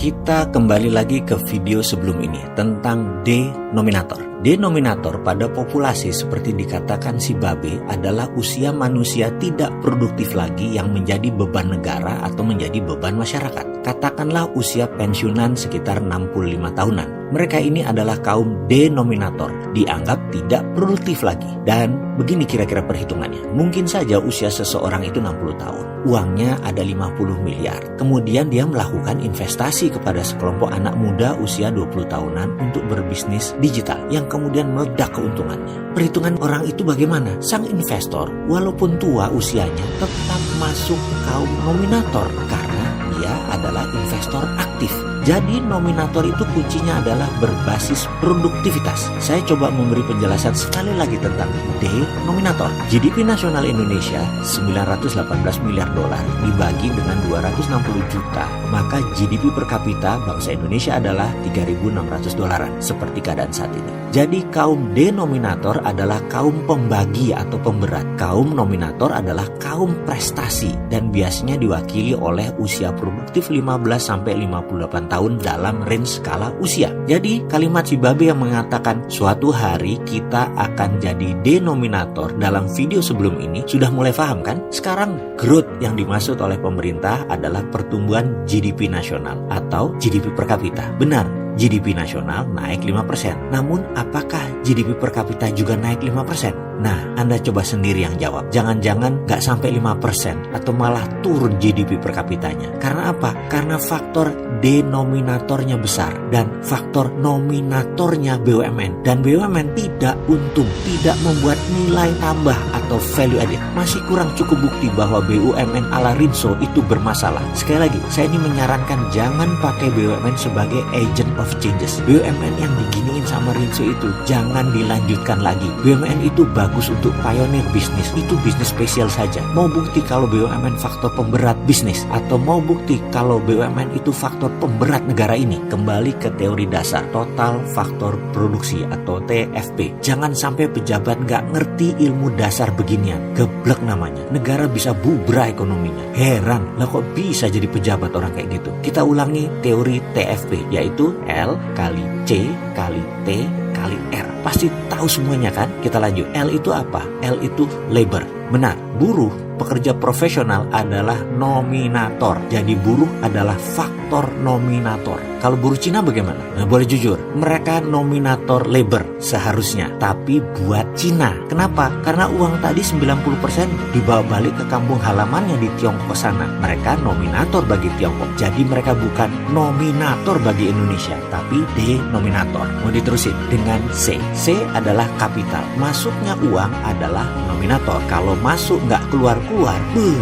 Kita kembali lagi ke video sebelum ini tentang denominator. Denominator pada populasi seperti dikatakan si Babe adalah usia manusia tidak produktif lagi yang menjadi beban negara atau menjadi beban masyarakat. Katakanlah usia pensiunan sekitar 65 tahunan. Mereka ini adalah kaum denominator, dianggap tidak produktif lagi. Dan begini kira-kira perhitungannya. Mungkin saja usia seseorang itu 60 tahun. Uangnya ada 50 miliar. Kemudian dia melakukan investasi kepada sekelompok anak muda usia 20 tahunan untuk berbisnis digital yang kemudian meledak keuntungannya. Perhitungan orang itu bagaimana? Sang investor walaupun tua usianya tetap masuk kaum nominator karena dia adalah investor aktif. Jadi nominator itu kuncinya adalah berbasis produktivitas. Saya coba memberi penjelasan sekali lagi tentang denominator. GDP nasional Indonesia 918 miliar dolar dibagi dengan 260 juta, maka GDP per kapita bangsa Indonesia adalah 3.600 dolaran seperti keadaan saat ini. Jadi kaum denominator adalah kaum pembagi atau pemberat. Kaum nominator adalah kaum prestasi dan biasanya diwakili oleh usia produktif 15 sampai 58 tahun dalam range skala usia. Jadi kalimat si Babe yang mengatakan suatu hari kita akan jadi denominator dalam video sebelum ini sudah mulai paham kan? Sekarang growth yang dimaksud oleh pemerintah adalah pertumbuhan GDP nasional atau GDP per kapita. Benar, GDP nasional naik 5%. Namun apakah GDP per kapita juga naik 5%? Nah, Anda coba sendiri yang jawab. Jangan-jangan nggak sampai 5% atau malah turun GDP per kapitanya. Karena apa? Karena faktor denominatornya besar dan faktor nominatornya BUMN. Dan BUMN tidak untung, tidak membuat nilai tambah atau value added. Masih kurang cukup bukti bahwa BUMN ala Rinso itu bermasalah. Sekali lagi, saya ini menyarankan jangan pakai BUMN sebagai agent of changes. BUMN yang diginiin sama Rinso itu jangan dilanjutkan lagi. BUMN itu bagus untuk pioneer bisnis, itu bisnis spesial saja. Mau bukti kalau BUMN faktor pemberat bisnis atau mau bukti kalau BUMN itu faktor pemberat negara ini, kembali ke teori dasar total faktor produksi atau TFP. Jangan sampai pejabat nggak ngerti ilmu dasar beginian, geblek namanya. Negara bisa bubrah ekonominya. Heran, lah kok bisa jadi pejabat orang kayak gitu. Kita ulangi teori TFP, yaitu L kali C kali T kali R. Pasti tahu semuanya kan? Kita lanjut. L itu apa? L itu labor. Benar, buruh, pekerja profesional adalah nominator. Jadi buruh adalah faktor nominator. Kalau buruh Cina bagaimana? Nah, boleh jujur, mereka nominator labor seharusnya, tapi buat Cina. Kenapa? Karena uang tadi 90% dibawa balik ke kampung halamannya di Tiongkok sana. Mereka nominator bagi Tiongkok. Jadi mereka bukan nominator bagi Indonesia, tapi denominator. Mau diterusin dengan C. C adalah kapital. Masuknya uang adalah nominator. Kalau masuk nggak keluar-keluar,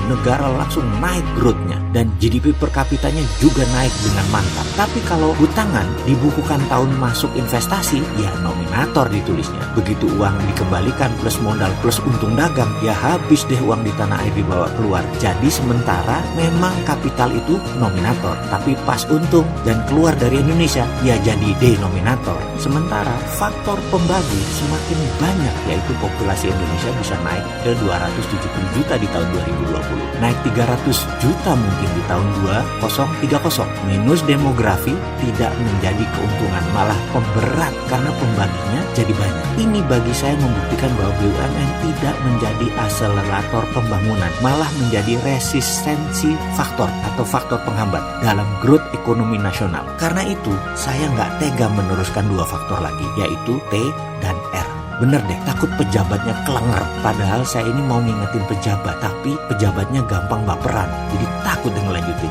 negara langsung naik growth-nya. Dan GDP per kapitanya juga naik dengan mantap. Tapi kalau hutangan dibukukan tahun masuk investasi, ya nominator ditulisnya. Begitu uang dikembalikan plus modal plus untung dagang, ya habis deh uang di tanah air dibawa keluar. Jadi sementara memang kapital itu nominator, tapi pas untung dan keluar dari Indonesia, ya jadi denominator. Sementara faktor pembagi semakin banyak, yaitu populasi Indonesia bisa naik ke 270 juta di tahun 2020. Naik 300 juta mungkin di tahun 2030. Minus demografi tidak menjadi keuntungan, malah pemberat karena pembaginya jadi banyak. Ini bagi saya membuktikan bahwa BUMN tidak menjadi akselerator pembangunan, malah menjadi resistensi faktor atau faktor penghambat dalam growth ekonomi nasional. Karena itu, saya nggak tega meneruskan dua faktor lagi, yaitu T dan R. Bener deh, takut pejabatnya kelenger. Padahal saya ini mau ngingetin pejabat, tapi pejabatnya gampang baperan. Jadi takut dengan lanjutin.